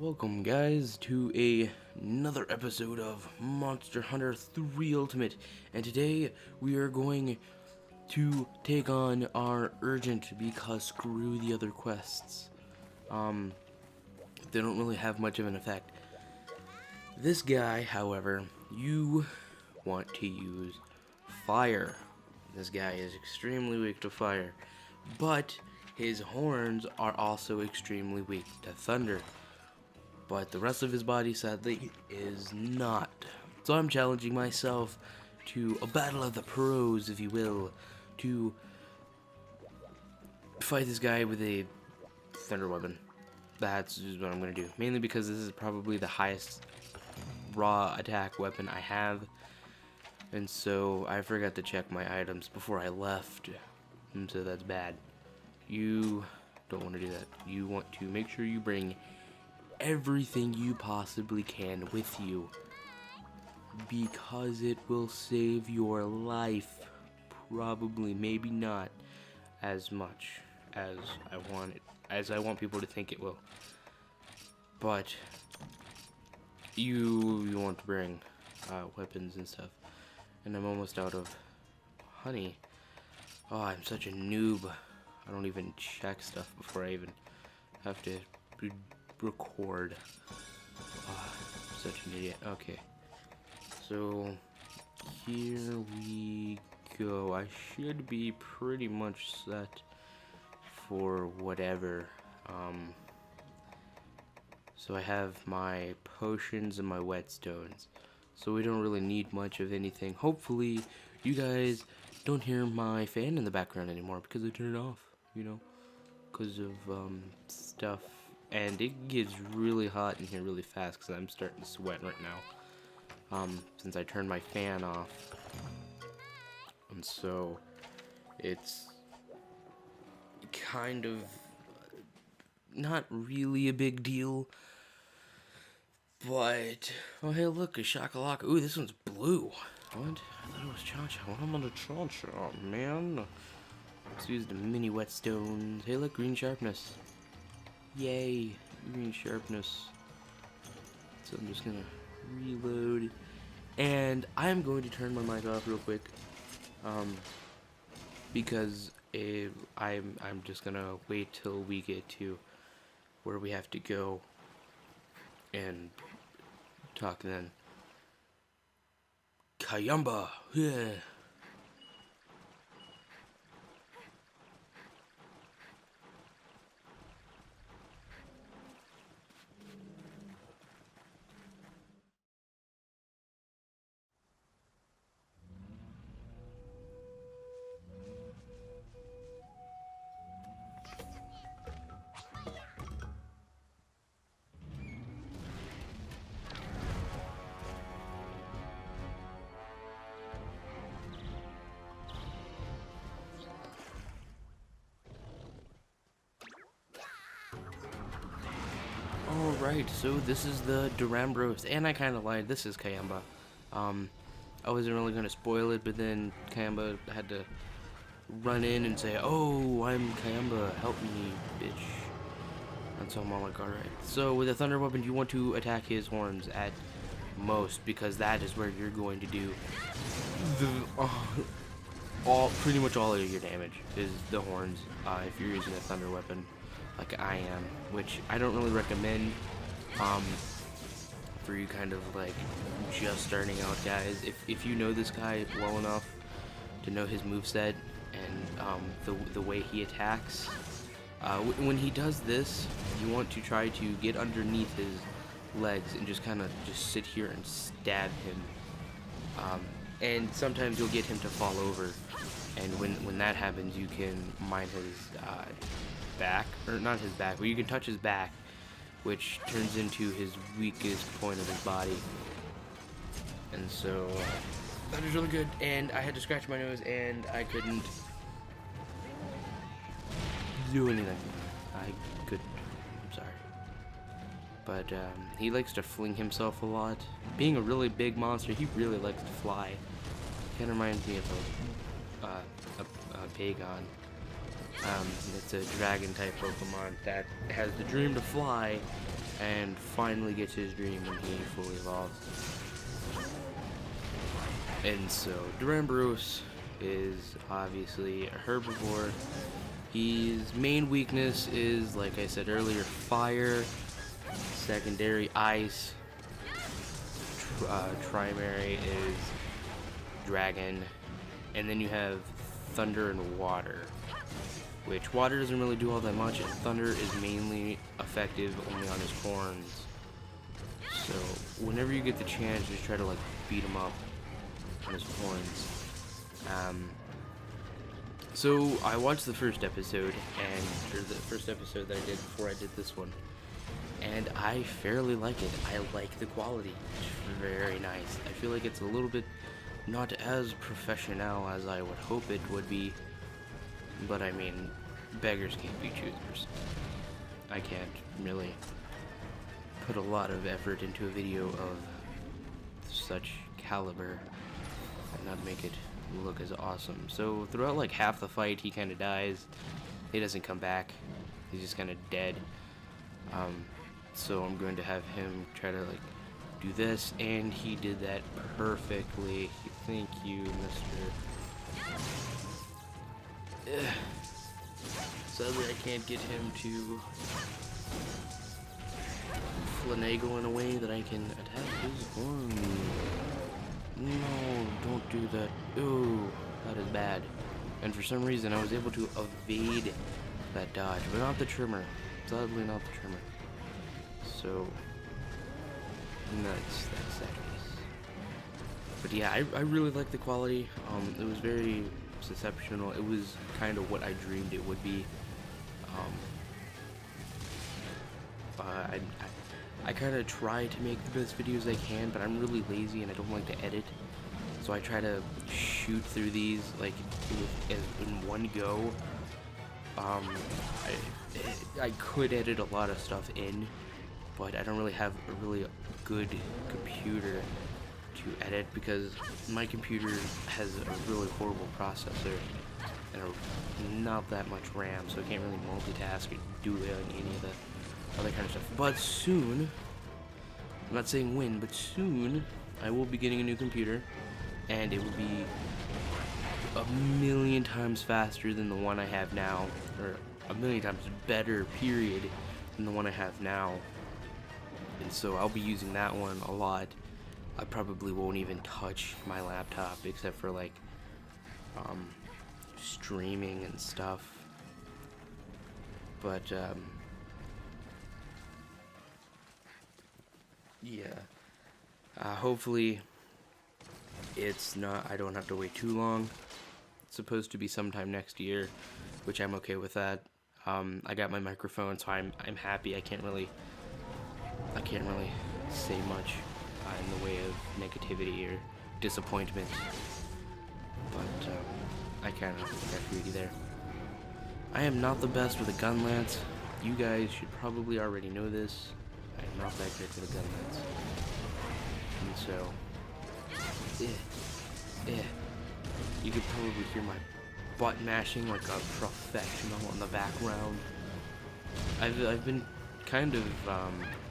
Welcome guys to another episode of Monster Hunter 3 Ultimate, and today we are going to take on our urgent because screw the other quests. They don't really have much of an effect. This guy, however, you want to use fire. This guy is extremely weak to fire, but his horns are also extremely weak to thunder. But the rest of his body, sadly, is not. So I'm challenging myself to a battle of the pros, if you will, to fight this guy with a thunder weapon. That's what I'm going to do. Mainly because this is probably the highest raw attack weapon I have. And so I forgot to check my items before I left. And so that's bad. You don't want to do that. You want to make sure you bring everything you possibly can with you, because it will save your life. Probably, maybe not as much as I want people to think it will, but you want to bring weapons and stuff. And I'm almost out of honey. Oh, I'm such a noob. I don't even check stuff before I even have to record. Oh, such an idiot. Okay, so here we go. I should be pretty much set for whatever. So I have my potions and my whetstones, so we don't really need much of anything. Hopefully you guys don't hear my fan in the background anymore, because I turned it off, you know, because of stuff. And it gets really hot in here really fast because I'm starting to sweat right now, since I turned my fan off. And so it's kind of not really a big deal, but oh hey, look, a Shakalaka. Ooh, this one's blue. What? I thought it was Cha-Cha. What am I on the Cha-Cha, man? Let's use the mini whetstones. Hey, look, green sharpness. Yay, green sharpness. So I'm just gonna reload, and I'm going to turn my mic off real quick, because I'm just gonna wait till we get to where we have to go and talk then. Kayamba, yeah. Alright, so this is the Durambros, and I kind of lied, this is Kayamba. I wasn't really going to spoil it, but then Kayamba had to run in and say, "Oh, I'm Kayamba, help me, bitch." And so I'm all like, alright. So with a thunder weapon, you want to attack his horns at most, because that is where you're going to do pretty much all of your damage is the horns, if you're using a thunder weapon like I am, which I don't really recommend for you kind of like just starting out guys. If you know this guy well enough to know his moveset and the way he attacks, when he does this, you want to try to get underneath his legs and just kind of just sit here and stab him. And sometimes you'll get him to fall over, and when that happens, you can mine his back, or not his back, but you can touch his back, which turns into his weakest point of his body. And so that is really good. And I had to scratch my nose, and I couldn't do anything. I'm sorry. But he likes to fling himself a lot. Being a really big monster, he really likes to fly. Kind of reminds me of a Pagon. It's a dragon type Pokemon that has the dream to fly, and finally gets his dream when he fully evolves. And so Duramboros is obviously a herbivore. His main weakness is, like I said earlier, fire, secondary ice, primary is dragon, and then you have thunder and water, which water doesn't really do all that much, and thunder is mainly effective only on his horns. So whenever you get the chance, just try to like beat him up on his horns. So I watched the first episode, or the first episode that I did before I did this one, and I fairly like it. I like the quality. It's very nice. I feel like it's a little bit not as professional as I would hope it would be, but I mean, beggars can't be choosers. I can't really put a lot of effort into a video of such caliber and not make it look as awesome. So throughout like half the fight, he kind of dies. He doesn't come back. He's just kind of dead. So I'm going to have him try to like do this, and he did that perfectly. Thank you, Mr. Sadly, I can't get him to finagle in a way that I can attack his horn. No, don't do that. Ooh, that is bad. And for some reason, I was able to evade that dodge, but not the trimmer. Sadly, not the trimmer. So, that's that case. But yeah, I really like the quality. It was very exceptional. It was kind of what I dreamed it would be. I kind of try to make the best videos I can, but I'm really lazy and I don't like to edit. So I try to shoot through these like in one go. I could edit a lot of stuff in, but I don't really have a really good computer to edit because my computer has a really horrible processor and not that much RAM, so I can't really multitask or do any of the other kind of stuff. But soon, I'm not saying when, but soon, I will be getting a new computer, and it will be a million times faster than the one I have now, or a million times better, period, than the one I have now. And so I'll be using that one a lot. I probably won't even touch my laptop except for like streaming and stuff. But yeah, hopefully it's not, I don't have to wait too long. It's supposed to be sometime next year, which I'm okay with that. I got my microphone, so I'm happy. I can't really say much in the way of negativity or disappointment, but I kind of agree with you there. I am not the best with a gun lance. You guys should probably already know this. I am not that good with a gun lance, and so you could probably hear my butt mashing like a professional in the background. I've been kind of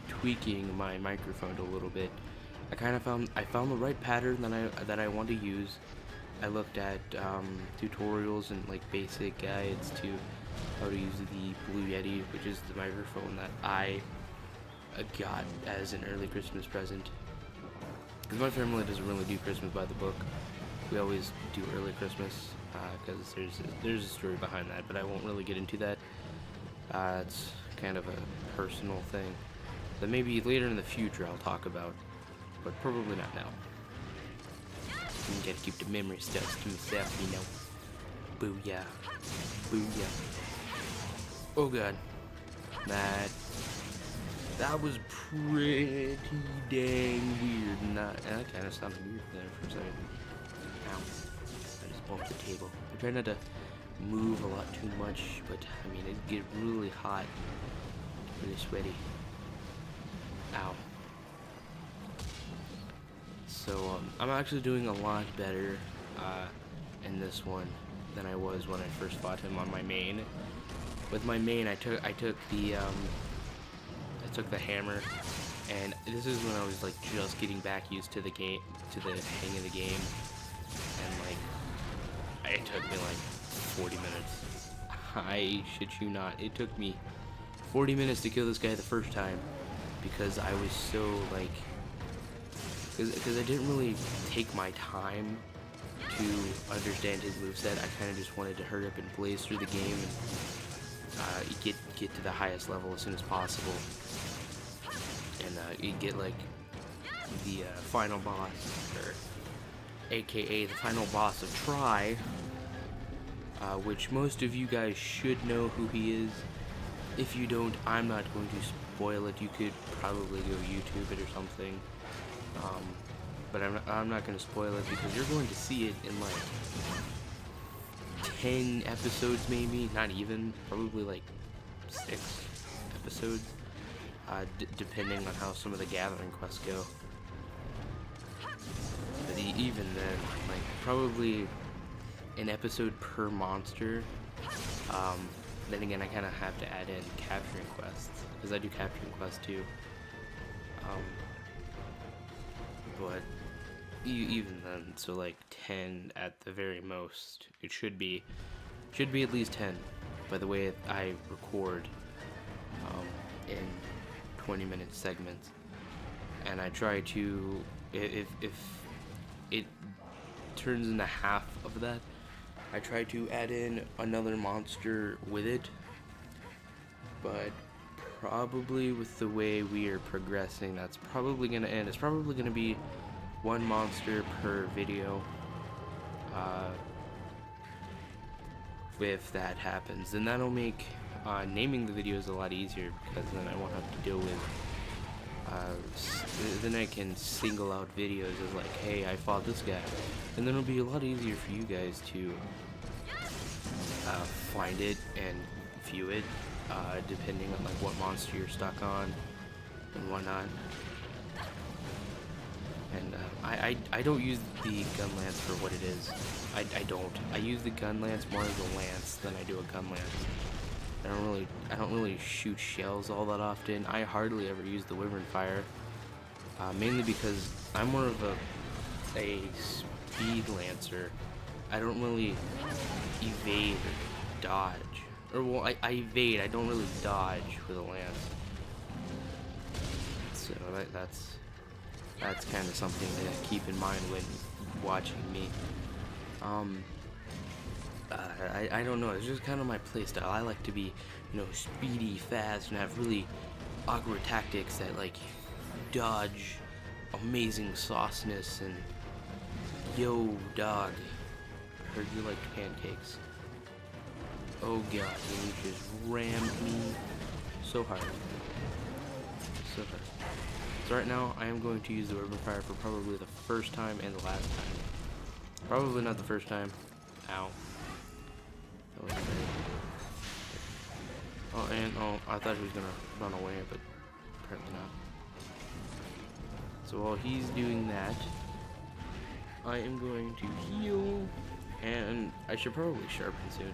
tweaking my microphone a little bit. I found the right pattern that I want to use. I looked at tutorials and like basic guides to how to use the Blue Yeti, which is the microphone that I got as an early Christmas present. Because my family doesn't really do Christmas by the book. We always do early Christmas because there's a story behind that, but I won't really get into that. It's kind of a personal thing that maybe later in the future I'll talk about, but probably not now. You gotta keep the memory stuff to myself, you know. Booyah. Booyah. Oh god. That was pretty dang weird. That kind of sounded weird there for a second. Ow. I just bumped the table. I'm trying not to move a lot too much, but I mean, it'd get really hot. Really sweaty. Ow. So, I'm actually doing a lot better in this one than I was when I first fought him on my main. With my main, I took the took the hammer, and this is when I was like just getting back used to the game, to the hang of the game, and like it took me like 40 minutes. I shit you not, it took me 40 minutes to kill this guy the first time because I was so like, because I didn't really take my time to understand his moveset. I kind of just wanted to hurry up and blaze through the game and get to the highest level as soon as possible, and get like the final boss, or AKA the final boss of Try, which most of you guys should know who he is. If you don't, I'm not going to spoil it. You could probably go YouTube it or something. But I'm not going to spoil it because you're going to see it in like 10 episodes maybe, not even, probably like 6 episodes, depending on how some of the gathering quests go. But even then, like probably an episode per monster. Then again, I kind of have to add in capturing quests, because I do capturing quests too. But even then, so like 10 at the very most. It should be at least 10 by the way I record in 20-minute segments, and I try to, if it turns into half of that, I try to add in another monster with it. But probably with the way we are progressing, that's probably going to end. It's probably going to be one monster per video. If that happens, then that'll make naming the videos a lot easier, because then I won't have to deal with then I can single out videos as like, hey, I fought this guy, and then it'll be a lot easier for you guys to find it and view it, depending on like what monster you're stuck on and whatnot. And I don't use the gun lance for what it is. I don't. I use the gun lance more as a lance than I do a gun lance. I don't really shoot shells all that often. I hardly ever use the Wyvern Fire, mainly because I'm more of a speed lancer. I don't really evade or dodge. Or well, I evade. I don't really dodge with a lance. So that's kind of something to keep in mind when watching me. I don't know, it's just kind of my playstyle. I like to be, speedy, fast, and have really awkward tactics that, like, dodge amazing sauceness and, yo, dog, heard you liked pancakes. Oh god, you just rammed me so hard. So hard. So right now, I am going to use the Wyvern Fire for probably the first time and the last time. Probably not the first time. Ow. That was great. Oh, I thought he was gonna run away, but apparently not. So while he's doing that, I am going to heal, and I should probably sharpen soon.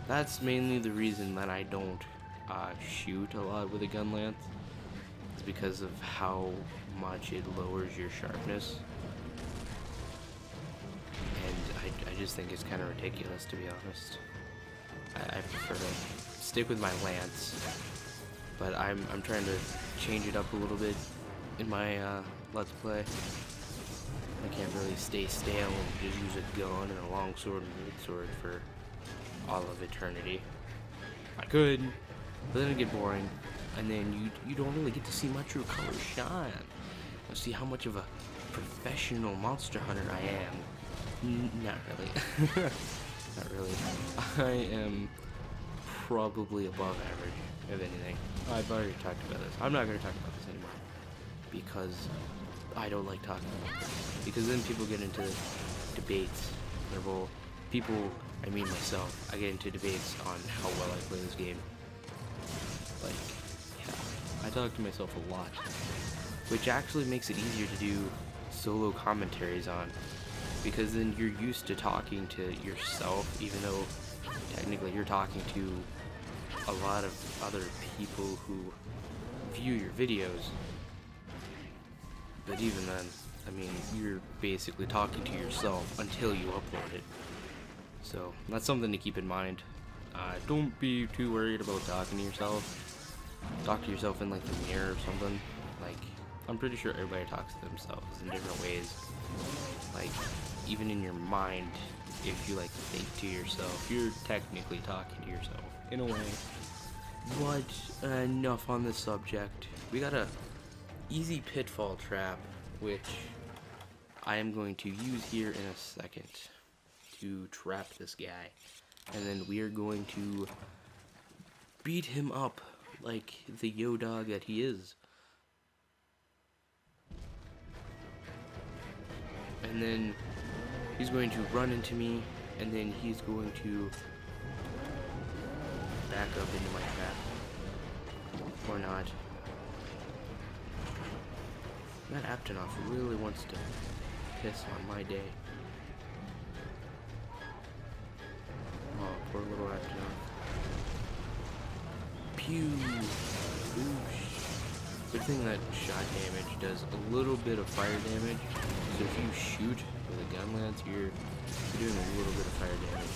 That's mainly the reason that I don't shoot a lot with a gun lance. It's because of how much it lowers your sharpness. And I just think it's kind of ridiculous, to be honest. I prefer to stick with my lance, but I'm trying to change it up a little bit in my Let's Play. I can't really stay stale and just use a gun and a long sword and a sword for all of eternity. I could, but then it'd get boring, and then you don't really get to see my true colors shine. Let's see how much of a professional monster hunter I am. Not really. Not really. I am probably above average, if anything. I've already talked about this. I'm not going to talk about this anymore, because I don't like talking about this. Because then people get into debates. I mean myself, I get into debates on how well I play this game. Like, yeah, I talk to myself a lot, which actually makes it easier to do solo commentaries on, because then you're used to talking to yourself, even though technically you're talking to a lot of other people who view your videos. But even then, I mean, you're basically talking to yourself until you upload it. So that's something to keep in mind. Don't be too worried about talking to yourself. Talk to yourself in like the mirror or something. Like, I'm pretty sure everybody talks to themselves in different ways. Like, even in your mind, if you like think to yourself, you're technically talking to yourself in a way. But enough on this subject. We got a easy pitfall trap, which I am going to use here in a second to trap this guy. And then we are going to beat him up like the yo dog that he is. And then he's going to run into me, and then he's going to back up into my trap. Or not. That Aptonoff really wants to piss on my day. Oh, poor little Aptonoff. Pew! Boosh! Good thing that shot damage does a little bit of fire damage. So if you shoot with a gun lance, you're doing a little bit of fire damage.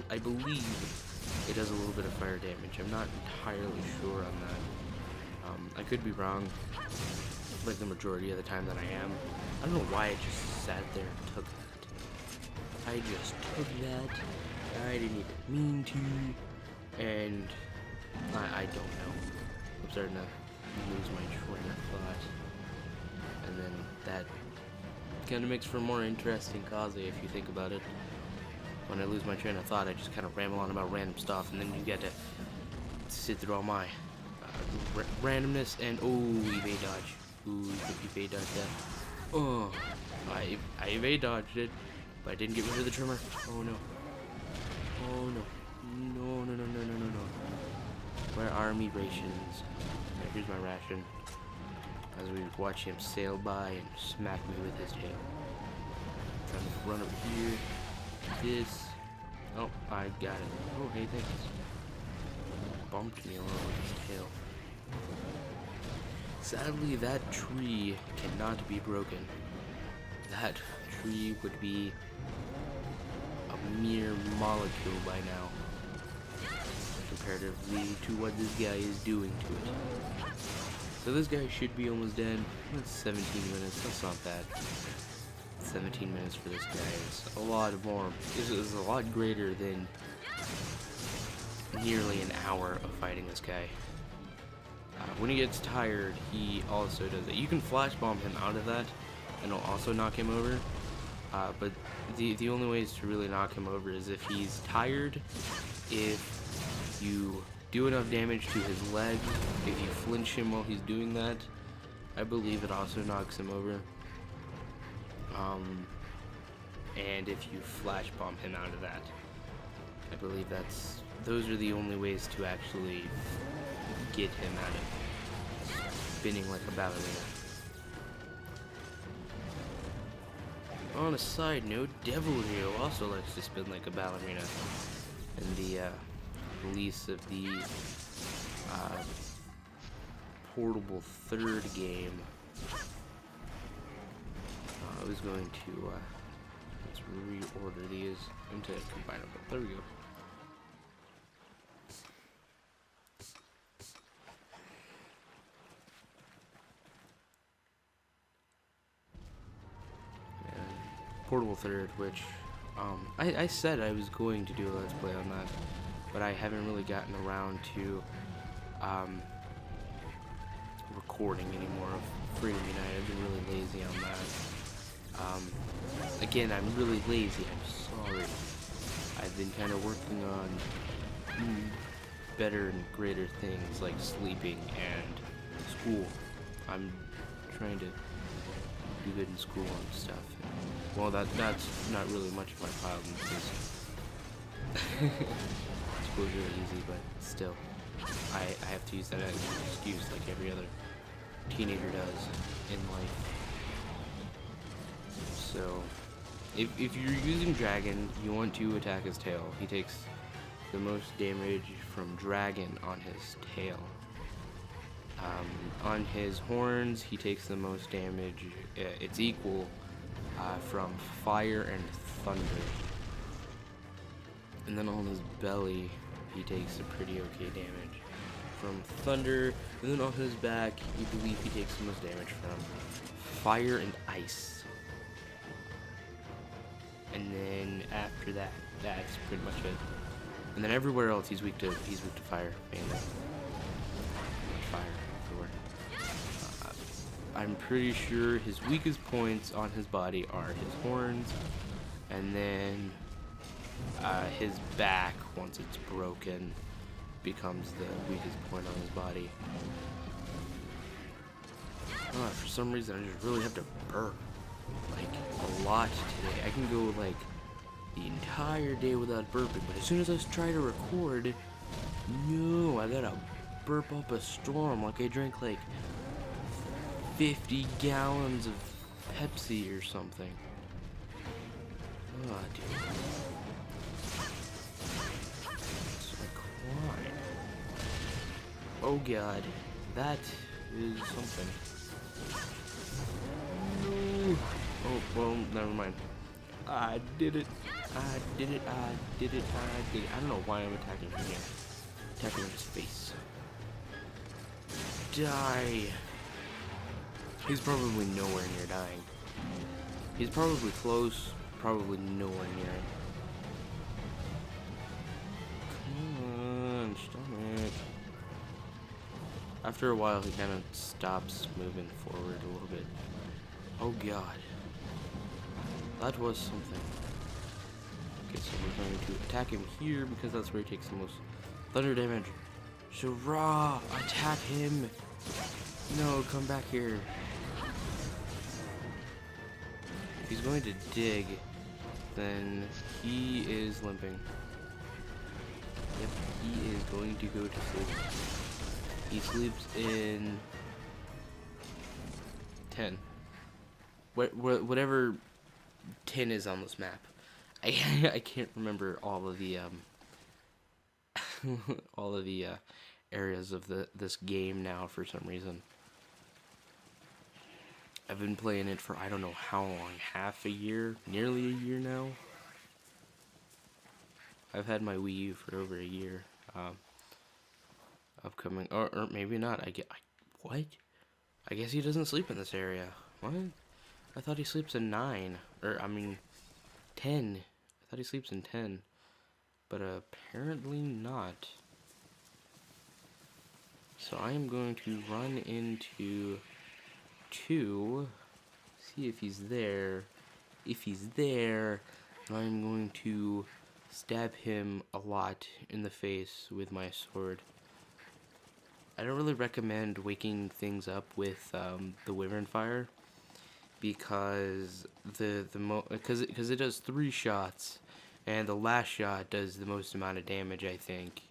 I believe it does a little bit of fire damage. I'm not entirely sure on that. I could be wrong, like the majority of the time that I am. I don't know why I just sat there and took that. I just took that. I didn't even mean to, and I don't know. I'm starting to lose my train of thought, and then that kind of makes for a more interesting cause if you think about it. When I lose my train of thought, I just kind of ramble on about random stuff, and then you get to sit through all my randomness and evade dodge. Ooh, evade dodge that. Oh, I evade dodged it, but I didn't get rid of the trimmer. Oh no. Oh no. No, no, no, no, no, no, no. Where are me rations? Here's my ration. As we watch him sail by and smack me with his tail. Trying to run over here. This. Oh, I got it. Oh, hey, thanks. Bumped me along with his tail. Sadly, that tree cannot be broken. That tree would be a mere molecule by now, comparatively to what this guy is doing to it. So this guy should be almost dead. That's 17 minutes. That's not bad. 17 minutes for this guy is a lot more. This is a lot greater than nearly an hour of fighting this guy. When he gets tired, he also does it. You can flash bomb him out of that, and it'll also knock him over. But the only ways to really knock him over is if he's tired, if you do enough damage to his leg, if you flinch him while he's doing that, I believe it also knocks him over. And if you flash bomb him out of that, I believe those are the only ways to actually get him out of spinning like a ballerina. On a side note, Devil Hero also likes to spin like a ballerina. In the release of the portable third game, I was going to let's reorder these into combinable. There we go. Portable third, which I said I was going to do a let's play on that, but I haven't really gotten around to recording anymore of Freedom Unite. I've been really lazy on that. Again, I'm really lazy. I'm sorry. I've been kind of working on better and greater things like sleeping and school. I'm trying to do good in school and stuff. Well, that's not really much of my problem because school's really easy, but still, I have to use that as an excuse like every other teenager does in life. So, if you're using Dragon, you want to attack his tail. He takes the most damage from Dragon on his tail. On his horns, he takes the most damage. It's equal from Fire and Thunder. And then on his belly, he takes a pretty okay damage from Thunder. And then on his back, you believe he takes the most damage from Fire and Ice. And then after that, that's pretty much it. And then everywhere else, he's weak to fire mainly. Fire everywhere. I'm pretty sure his weakest points on his body are his horns, and then his back, once it's broken, becomes the weakest point on his body. For some reason, I just really have to burp like a lot today. I can go like the entire day without burping, but as soon as I try to record, no, I gotta burp up a storm. Like I drank like 50 gallons of Pepsi or something. Oh, dude. It's like, why? Oh god, that is something. No. Oh, well, never mind. I did it. I did it. I did it. I did it. I don't know why I'm attacking him here. Attacking his face. Die. He's probably nowhere near dying. He's probably close, probably nowhere near it. Come on, stomach. After a while, he kind of stops moving forward a little bit. Oh god. That was something. Okay, so we're going to attack him here because that's where he takes the most thunder damage. So raw, attack him. No, come back here. If he's going to dig, then he is limping. Yep, he is going to go to sleep. He sleeps in 10. Whatever 10 is on this map. I can't remember all of the areas of this game now for some reason. I've been playing it for I don't know how long, half a year, nearly a year now. I've had my Wii U for over a year. Upcoming, or maybe not. What? I guess he doesn't sleep in this area. What? I thought he sleeps in 9, or I mean 10. I thought he sleeps in 10, but apparently not. So I am going to run into 2, see if he's there. If he's there, I'm going to stab him a lot in the face with my sword. I don't really recommend waking things up with the Wyvern Fire because because it does 3 shots, and the last shot does the most amount of damage, I think.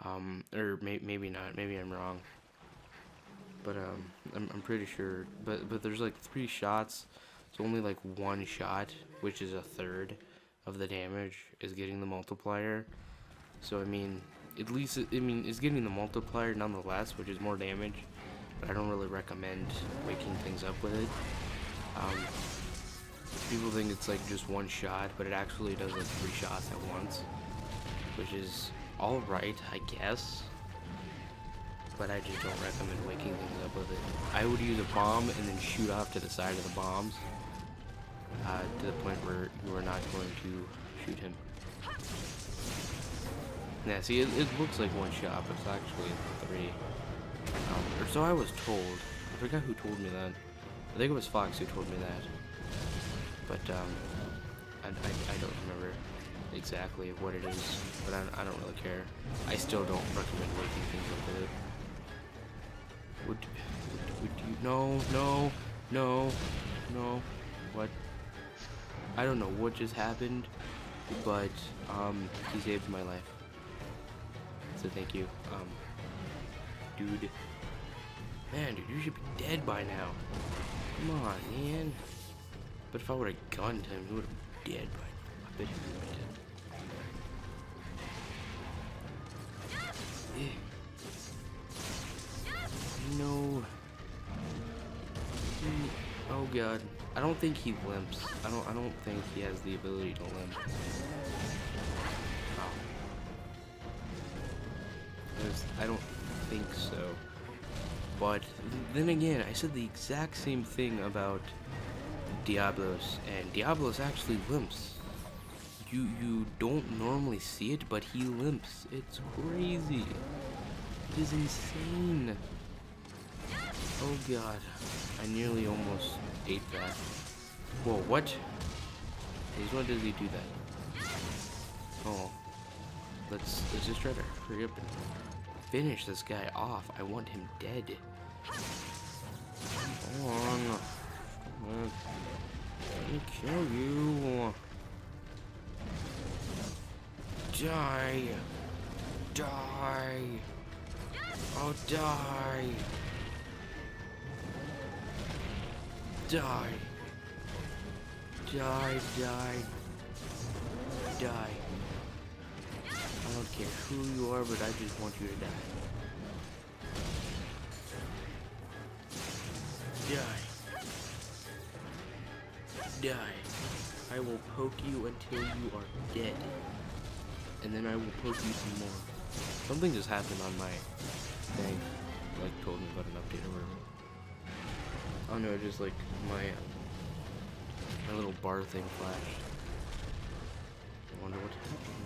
Or maybe not. Maybe I'm wrong. But I'm pretty sure. But there's like 3 shots, so only like 1 shot, which is a third of the damage, is getting the multiplier. So I mean, at least it's getting the multiplier nonetheless, which is more damage. But I don't really recommend waking things up with it. People think it's like just 1 shot, but it actually does like 3 shots at once, which is all right, I guess. But I just don't recommend waking things up with it. I would use a bomb and then shoot off to the side of the bombs, to the point where you are not going to shoot him. Yeah, see, it looks like 1 shot, but it's actually 3. Or so I was told. I forgot who told me that. I think it was Fox who told me that. But I don't remember exactly what it is, but I don't really care. I still don't recommend waking things up with it. Would you? No. What? I don't know what just happened, but he saved my life. So thank you, dude. Man, dude, you should be dead by now. Come on, man. But if I would have gunned him, he would have been dead by now. I bet he would have been dead. god. I don't think he limps. I don't think he has the ability to limp. Oh. I don't think so. But then again, I said the exact same thing about Diablos, and Diablos actually limps. You don't normally see it, but he limps. It's crazy. It is insane. Oh god. I nearly almost ate that. Whoa, what? When does he do that? Oh. Let's just try to hurry up and finish this guy off. I want him dead. Come on. Let me kill you. Die. Die. Oh, die. Die. Die, die. Die. I don't care who you are, but I just want you to die. Die. Die. I will poke you until you are dead. And then I will poke you some more. Something just happened on my thing. Like, told me about an update or whatever. Oh no, just like my little bar thing flashed. I wonder what happened.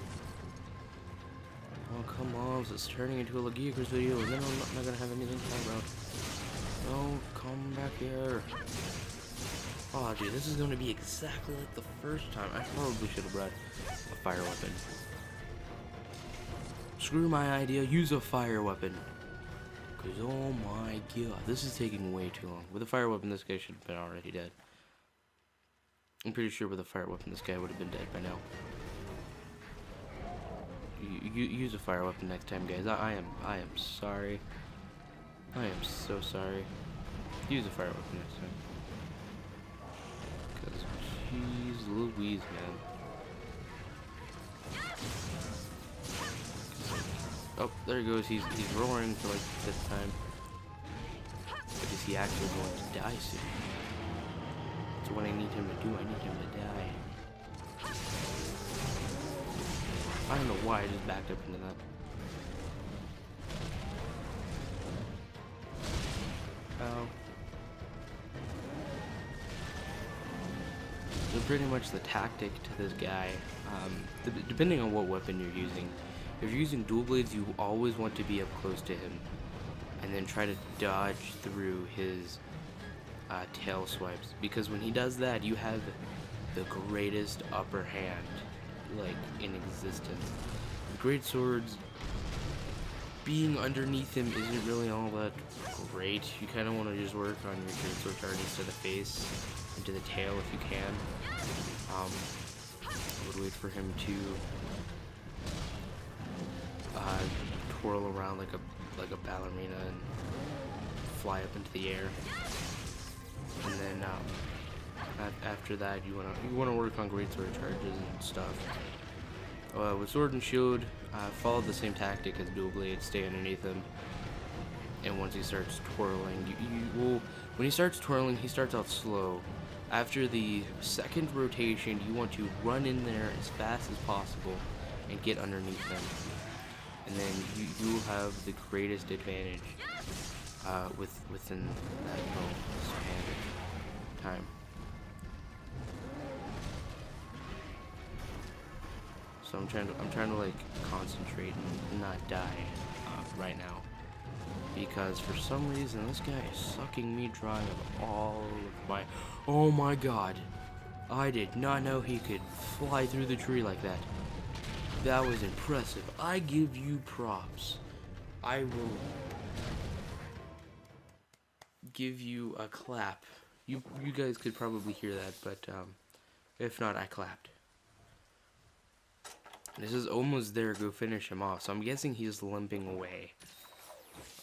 Oh, come on, this is turning into a Lagiacres video, and then I'm not gonna have anything to talk about. No, come back here. Oh, dude, this is gonna be exactly like the first time. I probably should have brought a fire weapon. Screw my idea, use a fire weapon. Cause oh my god, this is taking way too long. With a fire weapon, this guy should have been already dead. I'm pretty sure with a fire weapon, this guy would have been dead by now. You use a fire weapon next time, guys. I am sorry. I am so sorry. Use a fire weapon next time. Cause jeez Louise, man. Oh, there he goes. He's roaring for like the 5th time. But is he actually going to die soon? That's what I need him to do. I need him to die. I don't know why I just backed up into that. Oh. So pretty much the tactic to this guy, depending on what weapon you're using. If you're using dual blades, you always want to be up close to him, and then try to dodge through his tail swipes. Because when he does that, you have the greatest upper hand, like, in existence. Great swords, being underneath him isn't really all that great. You kind of want to just work on your great sword targets to the face and to the tail if you can. I would wait for him to twirl around like a ballerina and fly up into the air. And then after that, you wanna work on great sword charges and stuff. With sword and shield, follow the same tactic as dual blade. Stay underneath him, and once he starts twirling, when he starts twirling, he starts out slow. After the 2nd rotation, you want to run in there as fast as possible and get underneath them. And then you will have the greatest advantage within that little span of time. So I'm trying to like concentrate and not die right now, because for some reason this guy is sucking me dry of all of my. Oh my god! I did not know he could fly through the tree like that. That was impressive. I give you props. I will give you a clap. You guys could probably hear that, but if not, I clapped. This is almost there. Go finish him off. So I'm guessing he's limping away,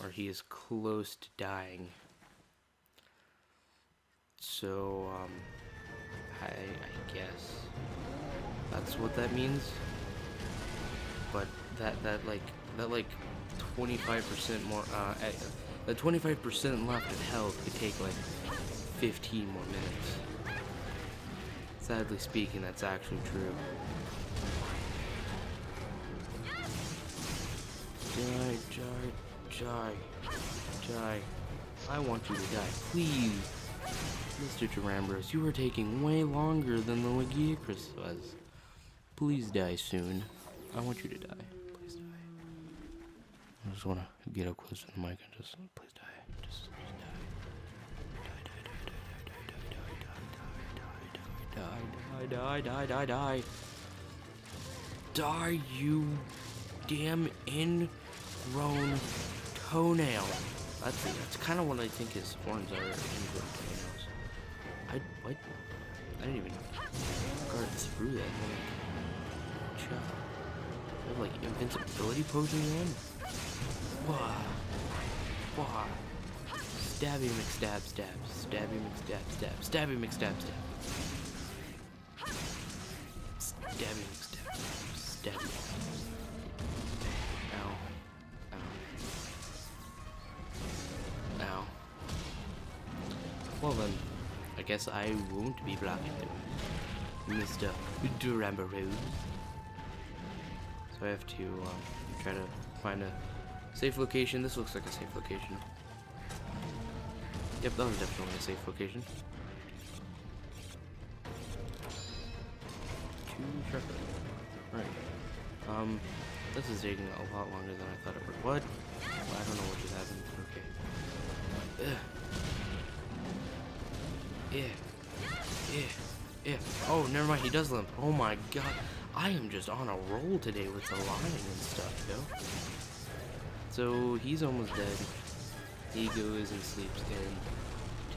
or he is close to dying. So I guess that's what that means. But that like 25% more, that 25% left of health could take like 15 more minutes. Sadly speaking, that's actually true. Die, die, die, die. I want you to die, please. Mr. Durambros, you are taking way longer than the Legiacris was. Please die soon. I want you to die. Please die. I just want to get up close to the mic and just, please die. Just die. Die. Die, you damn ingrown toenail. That's kind of what I think his horns are, ingrown toenails. I didn't even guard through that. I have like invincibility potion on. Wah. Stabby McStab stab. Stabby McStab stab. Stabby McStab stab. Stabby McStab stab. Stabby. Ow. Well then, I guess I won't be blocking them, Mr. Durambros. So I have to try to find a safe location. This looks like a safe location. Yep, that was definitely a safe location. Right. This is taking a lot longer than I thought it would. What? Well, I don't know what just happened. Okay. Yeah. Oh, never mind. He does limp. Oh my god. I am just on a roll today with the lying and stuff, yo. So he's almost dead. He goes and sleeps in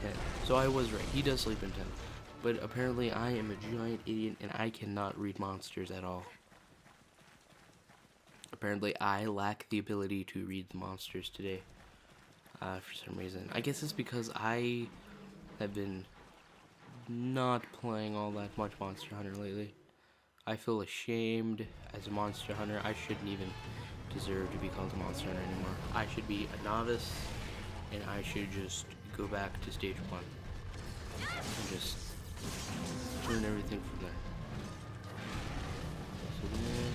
10. So I was right. He does sleep in 10. But apparently I am a giant idiot and I cannot read monsters at all. Apparently I lack the ability to read the monsters today. For some reason. I guess it's because I have been not playing all that much Monster Hunter lately. I feel ashamed as a Monster Hunter. I shouldn't even deserve to be called a Monster Hunter anymore. I should be a novice, and I should just go back to stage 1. And just learn everything from there. So then,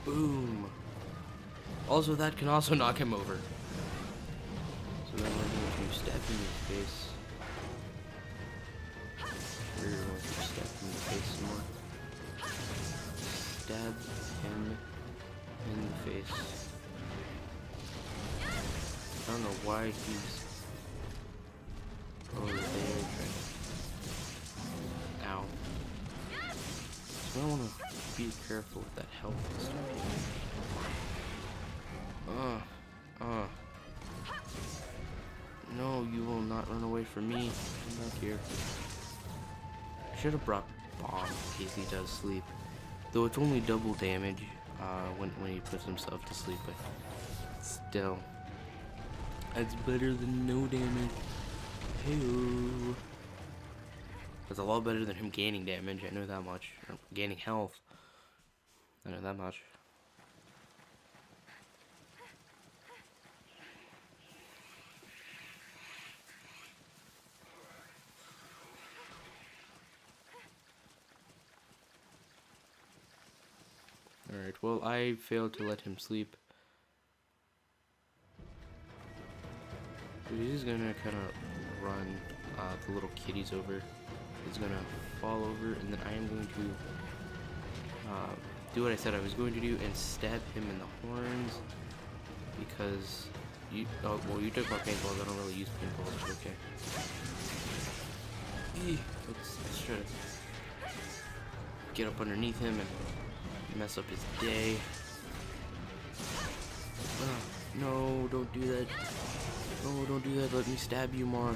boom. Also, that can also knock him over. So then we're going to step in his face. We're going to step in the face some more. Stab him in the face. I don't know why he's over there trying to... Ow. So I want to be careful with that health and stuff here. No, you will not run away from me. Come back here. I should have brought Bomb in case he does sleep. Though it's only double damage when he puts himself to sleep, but still. That's better than no damage. Hey-oh. That's a lot better than him gaining damage, I know that much. Or gaining health. I know that much. Alright, well, I failed to let him sleep. So he's gonna kind of run the little kitties over. He's gonna fall over, and then I am going to do what I said I was going to do and stab him in the horns. Because you, well, you took my paintballs. I don't really use paintballs, but okay. Let's try to get up underneath him and mess up his day. No, don't do that. No, don't do that. Let me stab you more.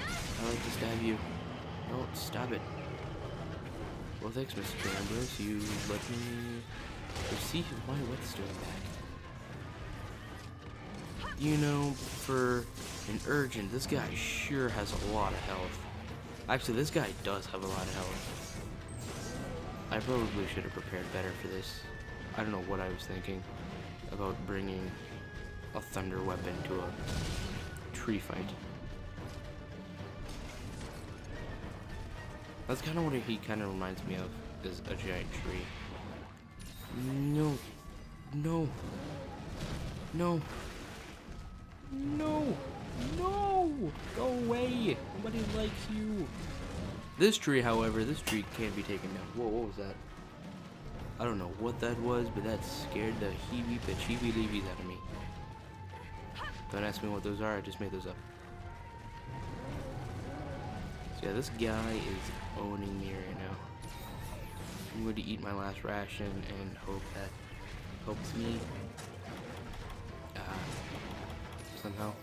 I like to stab you. No, stop it. Well, thanks, Mr. Ambrose. You let me see my whetstone back. You know, for an urgent, this guy sure has a lot of health. Actually, this guy does have a lot of health. I probably should have prepared better for this. I don't know what I was thinking about bringing a thunder weapon to a tree fight. That's kind of what he kind of reminds me of, is a giant tree. No. No. No. No. No. Go away. Nobody likes you. This tree, however, this tree can't be taken down. Whoa, what was that? I don't know what that was, but that scared the heebie-leabies out of me. Don't ask me what those are, I just made those up. So yeah, this guy is owning me right now. I'm going to eat my last ration and hope that helps me somehow.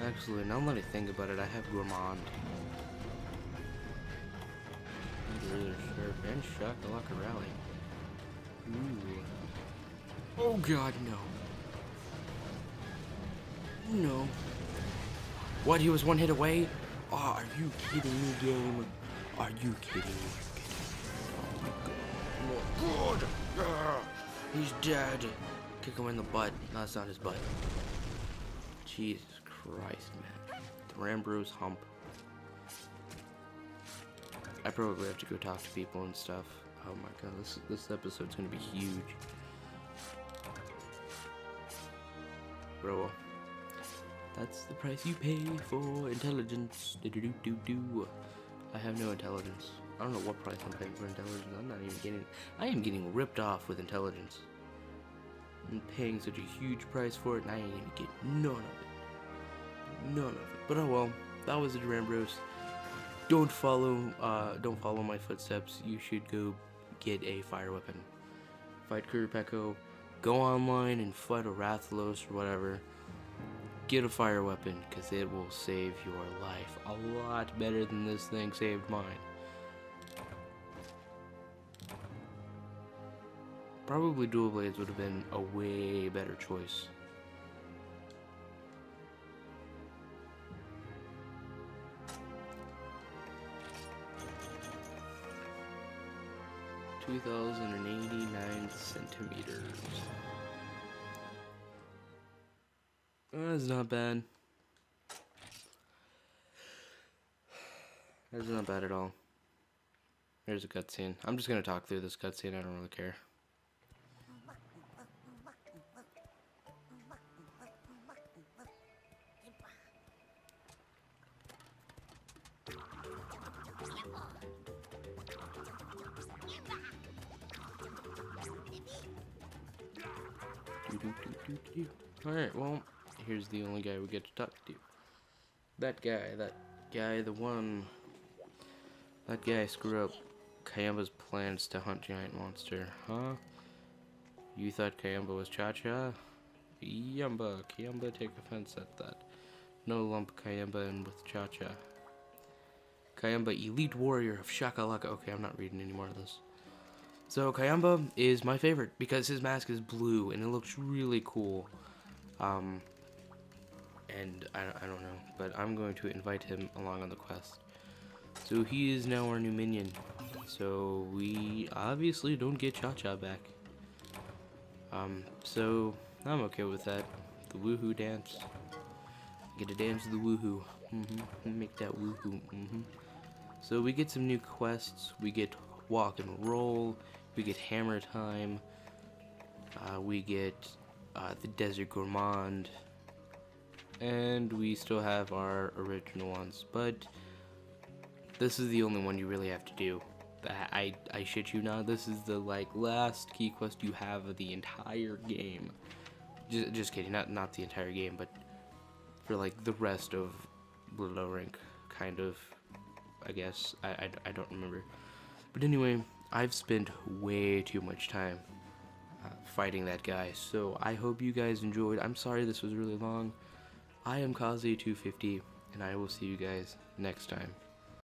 Actually, now that I think about it, I have Gourmand. Really sharp and Shakalaka Rally. Ooh. Oh god, no. No. What, he was one hit away? Oh, are you kidding me, game? Are you kidding me? Oh my god. He's dead. Kick him in the butt. No, that's not his butt. Jesus Christ, man. The Rambrose hump. I probably have to go talk to people and stuff. Oh my god, this episode's gonna be huge. Bro, that's the price you pay for intelligence. Do. I have no intelligence. I don't know what price I'm paying for intelligence. I'm not even getting. I am getting ripped off with intelligence. I'm paying such a huge price for it, and I ain't even getting none of it. None of it. But oh well, that was the Rambros. Don't follow my footsteps. You should go get a fire weapon. Fight Kurupeko. Go online and fight a Rathalos or whatever. Get a fire weapon, because it will save your life a lot better than this thing saved mine. Probably Dual Blades would have been a way better choice. $2,089 centimeters. That's not bad. That's not bad at all. Here's a cutscene. I'm just gonna talk through this cutscene. I don't really care. Alright, well, here's the only guy we get to talk to. That guy, the one... That guy screwed up Kayamba's plans to hunt giant monster, huh? You thought Kayamba was Cha-Cha? Kayamba take offense at that. No lump Kayamba in with Cha-Cha. Kayamba, elite warrior of Shakalaka. Okay, I'm not reading any more of this. So Kayamba is my favorite because his mask is blue and it looks really cool. And I don't know, but I'm going to invite him along on the quest. So he is now our new minion. So we obviously don't get Cha-Cha back. So I'm okay with that. The woohoo dance. Get to dance the woohoo. Make that woohoo. So we get some new quests. We get walk and roll. We get hammer time. We get the desert gourmand. And we still have our original ones, but this is the only one you really have to do. I shit you not, this is the last key quest you have of the entire game. Just kidding, not the entire game, but for the rest of low rank, kind of, I guess. I don't remember. But anyway, I've spent way too much time fighting that guy, so I hope you guys enjoyed. I'm sorry this was really long. I am Kazi250, and I will see you guys next time.